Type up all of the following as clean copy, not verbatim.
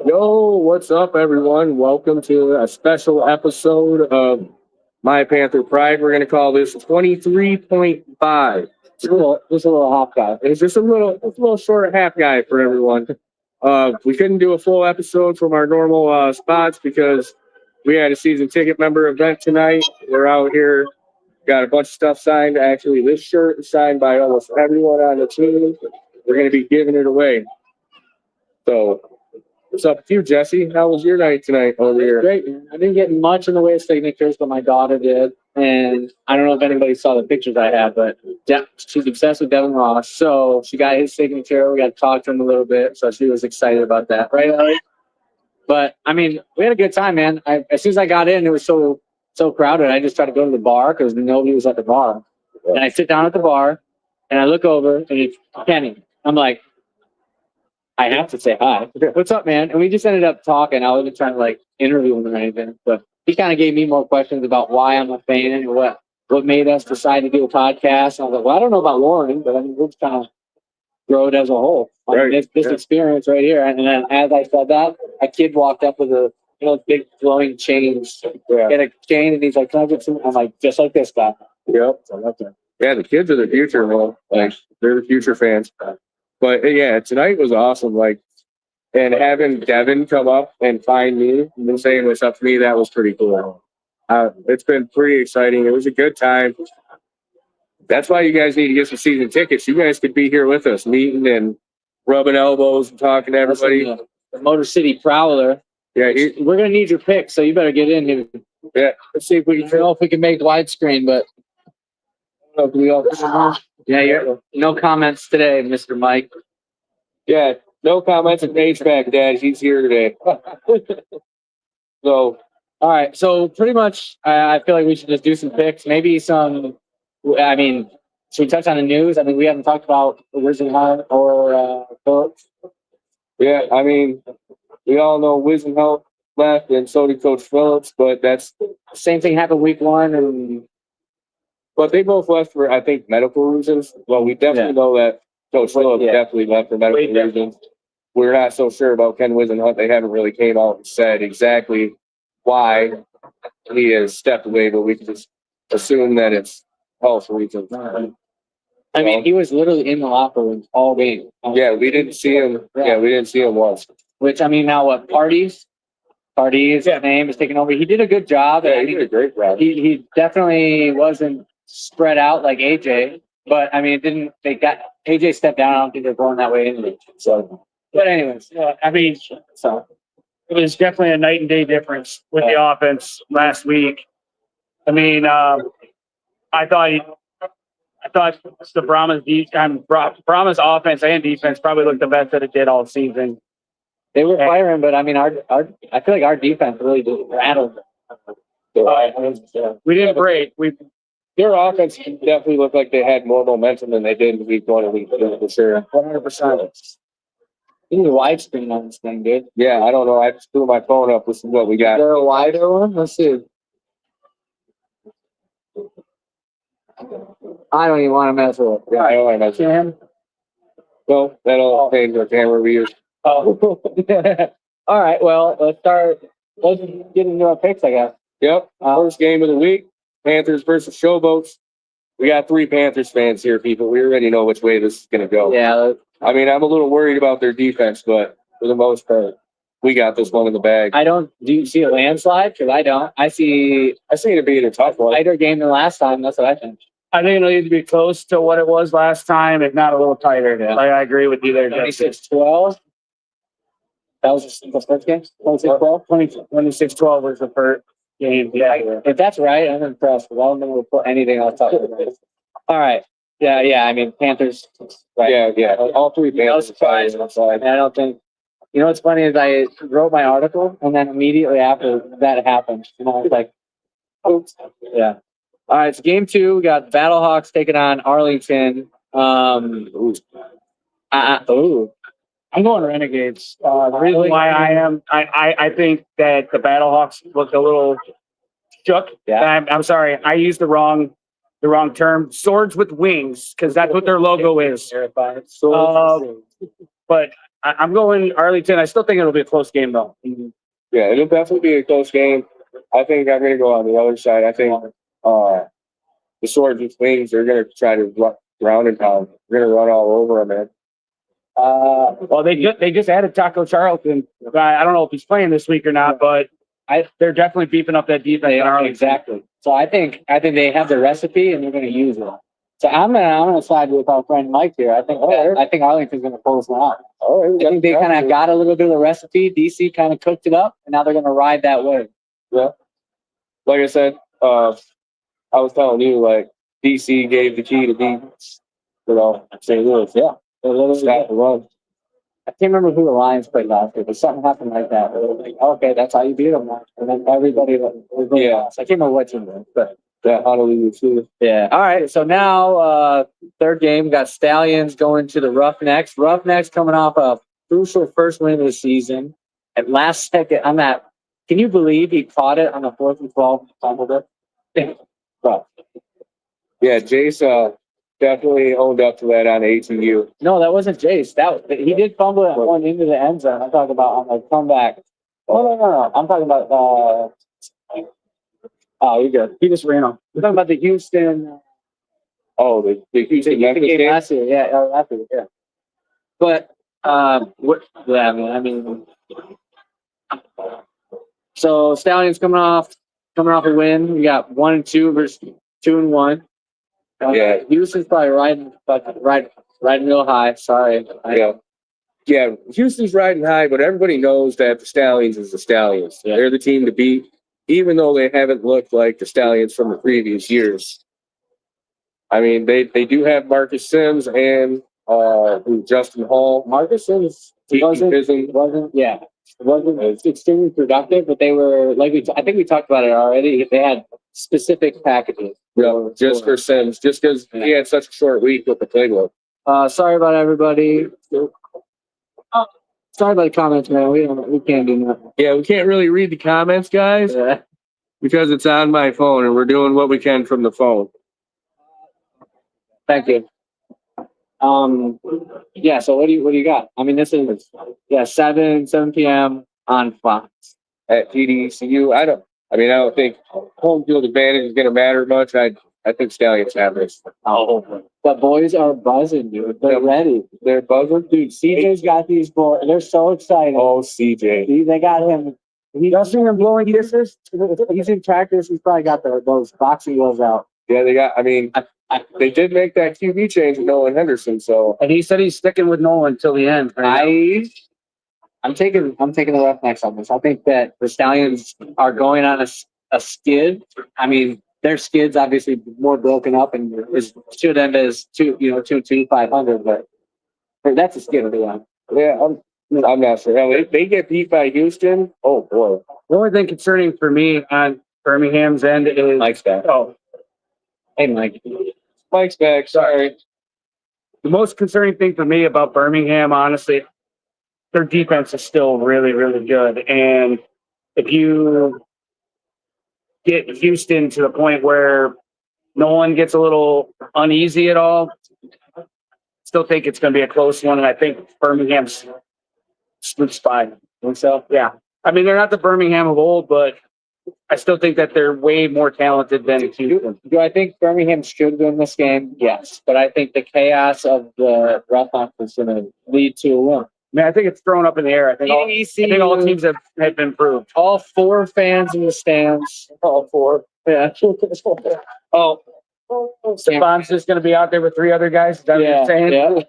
Yo, what's up, everyone? Welcome to a special episode of My Panther Pride. We're going to call this 23.5. Just a little half guy. It's just a little short half guy for everyone. We couldn't do a full episode from our normal spots because we had a season ticket member event tonight. We're out here, got a bunch of stuff signed. Actually, this shirt is signed by almost everyone on the team. We're going to be giving it away. So, what's up with you, Jesse? How was your night tonight over here? Great, man. I didn't get much in the way of signatures, but my daughter did. And I don't know if anybody saw the pictures I had, but she's obsessed with Devin Ross. So she got his signature. We got to talk to him a little bit. So she was excited about that, right, Ellie? But I mean, we had a good time, man. As soon as I got in, it was so crowded. I just tried to go to the bar because nobody was at the bar. And I sit down at the bar, and I look over, and it's Kenny. I'm like, I have to say hi. What's up, man? And we just ended up talking. I wasn't trying to like interview him or anything, but he kind of gave me more questions about why I'm a fan and what made us decide to do a podcast. And I was like, well, I don't know about Lauren, but I mean, we'll just kind of grow it as a whole. I mean, this experience right here. And then as I said that, a kid walked up with a big glowing chain. Get a chain, and he's like, "Can I get some?" I'm like, "Just like this guy." Yep. Yeah, the kids are the future, man. Like, they're the future fans. But yeah, tonight was awesome. Like, and having Devin come up and find me and saying what's up to me, that was pretty cool. It's been pretty exciting. It was a good time. That's why you guys need to get some season tickets. You guys could be here with us, meeting and rubbing elbows and talking to everybody. The Motor City Prowler. Yeah, we're gonna need your pick, so you better get in here. Yeah, let's see if we can. I don't know if we can make widescreen, but yeah, no comments today, Mr. Mike. Yeah, no comments on HVAC, Dad. He's here today. So, all right. So pretty much, I feel like we should just do some picks. Maybe some. I mean, should we touch on the news? I mean, we haven't talked about Wisenhunt or Phillips. Yeah, I mean, we all know Wisenhunt left, and so did Coach Phillips. But that's same thing happened week one, but they both left for, I think, medical reasons. Well, we definitely know that Coach Phillips definitely left for medical reasons. We're not so sure about Ken Wisenhunt. They haven't really came out and said exactly why he has stepped away, but we can just assume that it's health reasons. I mean, he was literally in the locker room all game. Yeah, we didn't see him. Yeah, we didn't see him once. Which, I mean, now what? Parties, his name is taking over. He did a good job. Yeah, he did a great job. He definitely wasn't spread out like AJ, but I mean, they got AJ stepped down. I don't think they're going that way anyway. So, but anyways, I mean, so it was definitely a night and day difference with the offense last week. I mean, I thought the Brahma's offense and defense probably looked the best that it did all season. They were firing, but I mean, I feel like our defense really rattled. We didn't break. Their offense definitely looked like they had more momentum than they did in week 1 and week 2 for sure. 100%. You need a widescreen on this thing, dude. Yeah, I don't know. I just threw my phone up. This is what we got. Is there a wider one? Let's see. I don't even want to mess with it. Yeah, I don't want to mess with it. Well, that'll change our camera views. Oh. All right. Well, let's get into our picks, I guess. Yep. First game of the week, Panthers versus Showboats. We got 3 Panthers fans here, people. We already know which way this is going to go. Yeah. I mean, I'm a little worried about their defense, but for the most part, we got this one in the bag. Do you see a landslide? Because I don't. I see it being a tough one. Tighter game than last time. That's what I think. I think it'll need to be close to what it was last time, if not a little tighter. Yeah. Like, I agree with you there, 26-12. That was the first game? 26-12? 26-12 was the first game. Yeah. If that's right, I'm impressed. Because I don't think we'll put anything else up. All right. Yeah. I mean, Panthers. Right. Yeah. All 3 Panthers. No surprise. I don't think. You know what's funny is I wrote my article, and then immediately after that happened, I was like, oops. Yeah. All right, so game 2, we got Battlehawks taking on Arlington. I'm going Renegades. The reason why I think that the Battlehawks looked a little shook. Yeah. I'm sorry, I used the wrong term. Swords with wings, because that's what their logo is. But I'm going Arlington. I still think it'll be a close game though. Yeah, it'll definitely be a close game. I think I'm gonna go on the other side. I think the Swords and Wings are gonna try to ground and pound. They're gonna run all over them, man. Well, they just added Taco Charlton. I don't know if he's playing this week or not, but they're definitely beefing up that defense. They are exactly. So I think they have the recipe and they're going to use it. So I'm gonna side with our friend Mike here. I think Arlington's going to pull this one out. Oh, I think they kind of got a little bit of the recipe. DC kind of cooked it up, and now they're going to ride that wave. Yeah. Like I said, I was telling you, like DC gave the key to beat, St. Louis. Yeah, they literally got the run. I can't remember who the Lions played last year, but something happened like that. It was like, okay, that's how you beat them. And then everybody was I can't remember what team it was, but that Honolulu too. yeah. All right. So now, third game, we got Stallions going to the Roughnecks. Roughnecks coming off a crucial first win of the season. At last second, on that, can you believe he caught it on the 4th and 12? Fumbled it. Yeah, Jace definitely owned up to that on ATU. No, that wasn't Jace. He did fumble it one into the end zone. I'm talking about on the comeback. Oh no. I'm talking about. Oh, you're good. He just ran off. We're talking about the Houston. Oh, the Houston Memphis game last year. Yeah, last year. Yeah. But yeah, I mean. So Stallions coming off a win. We got 1-2 versus 2-1. Yeah. Houston's probably riding real high. Sorry. Yeah, Houston's riding high, but everybody knows that the Stallions is the Stallions. Yeah. They're the team to beat, even though they haven't looked like the Stallions from the previous years. I mean, they do have Marcus Sims and Justin Hall. Marcus Sims wasn't extremely productive, but they were I think we talked about it already. They had specific packages. Yeah, just for Sims, just because he had such a short week with the playbook. Sorry about everybody. Sorry about the comments, man. We can't do nothing. Yeah, we can't really read the comments, guys, because it's on my phone, and we're doing what we can from the phone. Thank you. Yeah. So what do you got? I mean, this is 7 p.m. on Fox At TDECU. I don't think home field advantage is going to matter much. I think Stallions have this. Oh, the boys are buzzing, dude. They're ready. They're buzzing, dude. CJ's got these boys. They're so excited. Oh, CJ. They got him. Y'all seen him blowing kisses? He's in practice. He's probably got those boxing gloves out. Yeah, they got. I mean, they did make that QB change with Nolan Henderson. So, and he said he's sticking with Nolan until the end. I'm taking the Roughnecks on this. I think that the Stallions are going on a skid. I mean, their skid's obviously more broken up and should end as 2-500, but that's a skid of the one. Yeah, I'm not sure. If they get beat by Houston, oh boy. The only thing concerning for me on Birmingham's end is Mike's back. Oh, hey Mike. Mike's back. Sorry. The most concerning thing for me about Birmingham, honestly, their defense is still really, really good. And if you get Houston to the point where no one gets a little uneasy at all, still think it's going to be a close one. And I think Birmingham's split by. So, yeah. I mean, they're not the Birmingham of old, but I still think that they're way more talented than Houston. Do I think Birmingham should win this game? Yes. But I think the chaos of the Roughnecks is going to lead to a win. I mean, I think it's thrown up in the air. I think all teams have been proved. All 4 fans in the stands. All 4. Yeah. Oh, Stefan's just going to be out there with 3 other guys. Is that what you're saying?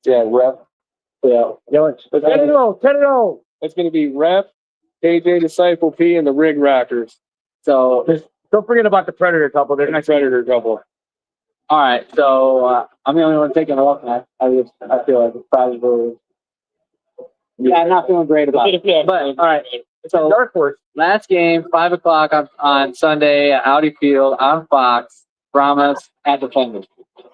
Yeah, Rep. Yeah. 10-0. It's going to be Rep, KJ Disciple P, and the Rig Rockers. So don't forget about the Predator couple. They're next Predator couple. All right, so I'm the only one taking a look now. I feel like it's probably. Yeah, I'm not feeling great about it. But all right, so Dark Horse. Last game, 5:00 on Sunday at Audi Field on Fox. Brahmas at Defenders.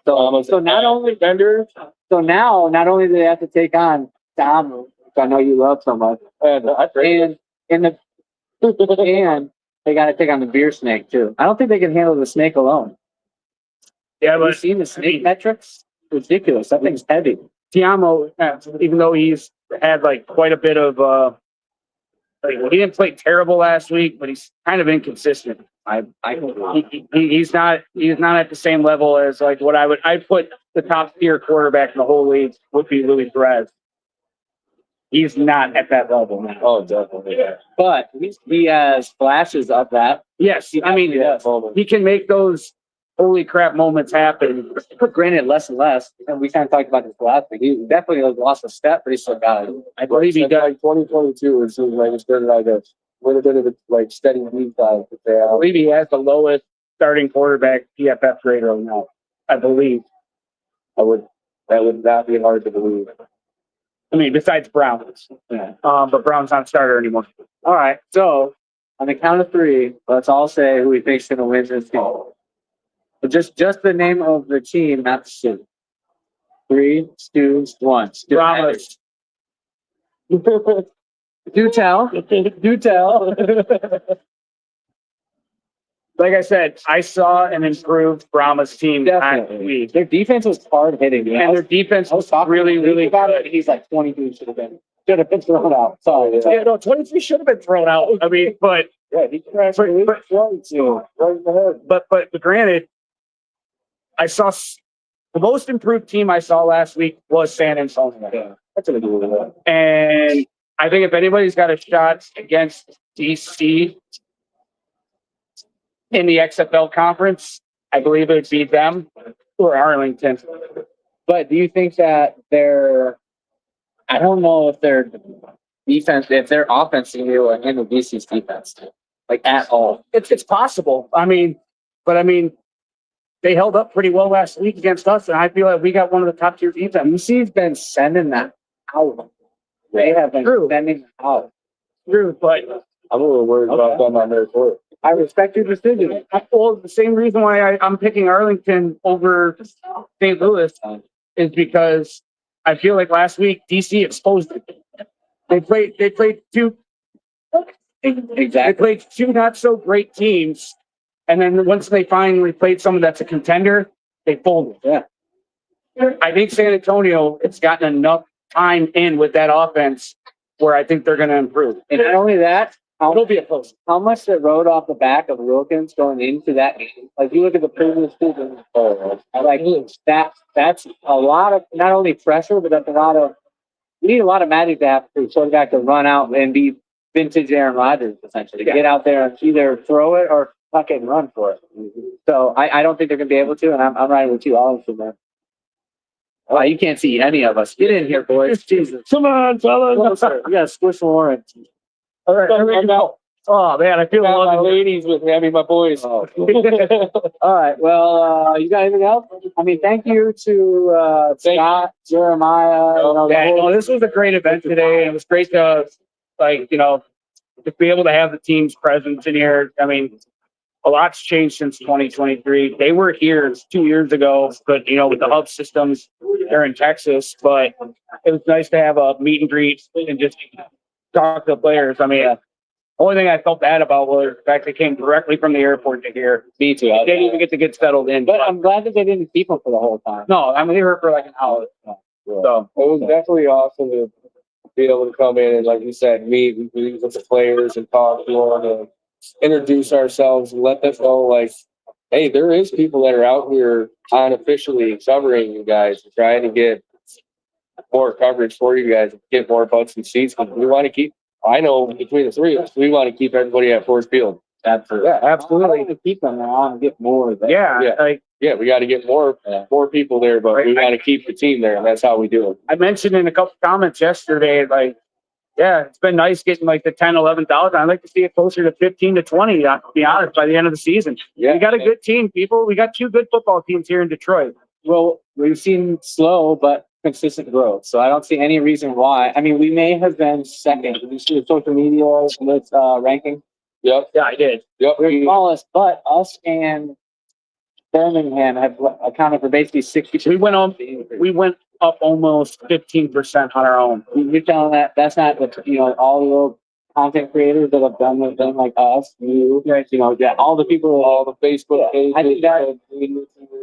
So not only Defenders. So now, not only do they have to take on Dom, which I know you love so much, and they got to take on the Beer Snake too. I don't think they can handle the Snake alone. Yeah, Have you seen the Snake metrics? Ridiculous. That thing's heavy. Tiamo, even though he's had like quite a bit of, like, he didn't play terrible last week, but he's kind of inconsistent. He's not at the same level as like what I'd put the top tier quarterback in the whole league would be Louis Perez. He's not at that level now. Oh, definitely. Yeah. But he has flashes of that. Yes, I mean, he can make those holy crap moments happen. But granted, less and less. And we kind of talked about this last week. He definitely lost a step, but he still got it. I believe he Since, does. like 2022, it seems like it's been like a little bit of a like steady lead time. I believe he has the lowest starting quarterback PFF grade right now. I believe. That would not be hard to believe. I mean, besides Browns. Yeah. But Brown's not a starter anymore. All right. So on the count of three, let's all say who we think's going to win this game. But just the name of the team, not the city. 3, 2, 1. Browns. Do tell. Do tell. Like I said, I saw an improved Brahmas team last Definitely. week. Their defense was hard hitting. And their defense was really, really about good. it. He's like 22 should have been thrown out. Sorry. Yeah, no, 23 should have been thrown out. I mean, but Yeah, he crashed But- the but- right in the head. but granted, I saw the most improved team I saw last week was San Antonio. Yeah, that's gonna do with that. And I think if anybody's got a shot against DC in the XFL conference, I believe it would be them or Arlington. But do you think that I don't know if their defense, if their offense is going to be able to handle BC's defense, like at all. It's possible. I mean, they held up pretty well last week against us, and I feel like we got one of the top tier defense. BC's been sending that out. They have been True. sending it out. True, but I'm a little worried about them on their court. I respect your decision. well, the same reason why I'm picking Arlington over St. Louis is because I feel like last week DC exposed it. They played two. They Exactly. played two not so great teams, and then once they finally played someone that's a contender, they folded. Yeah. I think San Antonio has gotten enough time in with that offense where I think they're going to improve. And not only that, It'll be a close. how much they rode off the back of Wilkins going into that game. Like you look at the previous season, like that's a lot of not only pressure, but that's a lot of you need a lot of magic to have for quarterback to run out and be vintage Aaron Rodgers essentially. Yeah. Get out there and either throw it or fucking run for it. So I don't think they're gonna be able to, and I'm riding with you all in there. Oh, you can't see any of us. Get in here, boys. Jesus. Come on, fellas. Closer. We got Squish Lawrence. All right, here we go. Oh man, I feel Got my loving ladies with me. I mean, my boys. Oh. All right. Well, you got anything else? I mean, thank you to Scott, Jeremiah. This was a great event today. It was great to, to be able to have the team's presence in here. I mean, a lot's changed since 2023. They were here 2 years ago, but with the hub systems, they're in Texas. But it was nice to have a meet and greet and just talk to the players. I mean, the only thing I felt bad about was the fact they came directly from the airport to here. Me too. They didn't even get settled in. But I'm glad that they didn't keep them for the whole time. No, I mean, they were for like an hour. So, It was definitely awesome to be able to come in and, like you said, meet with the players and talk to them and introduce ourselves and let them know, like, hey, there is people that are out here unofficially covering you guys and trying to get more coverage for you guys and get more butts and seats. But we want to keep, I know between the three of us, we want to keep everybody at Ford Field. Absolutely. yeah, I absolutely. want to keep them there. I want to get more of them. Yeah, Yeah. like Yeah, we got to get more people there, but we Right. want to keep the team there, and that's how we do it. I mentioned in a couple comments yesterday, yeah, it's been nice getting like the 10, 11,000. I'd like to see it closer to 15 to 20, to be honest, by the end of the season. Yeah, We got a good team, people. We got two good football teams here in Detroit. Well, we've seen slow but consistent growth. So I don't see any reason why. I mean, we may have been second. Did you see the social media with ranking? Yep. Yeah, I did. Yep. We're smallest, but us and Birmingham have accounted for basically 60%. We went up almost 15% on our own. You're telling that's not the all the little content creators that have done the thing like us, all the people, All the Facebook pages. I think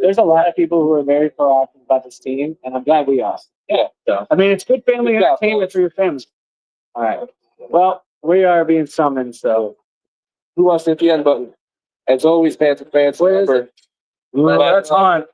there's a lot of people who are very proactive about this team, and I'm glad we are. Yeah. So, I mean, it's good family Yeah. entertainment for your family. all right. Well, we are being summoned, so Who wants to hit the end button? As always, fans and fans. Where is remember, Let's hunt.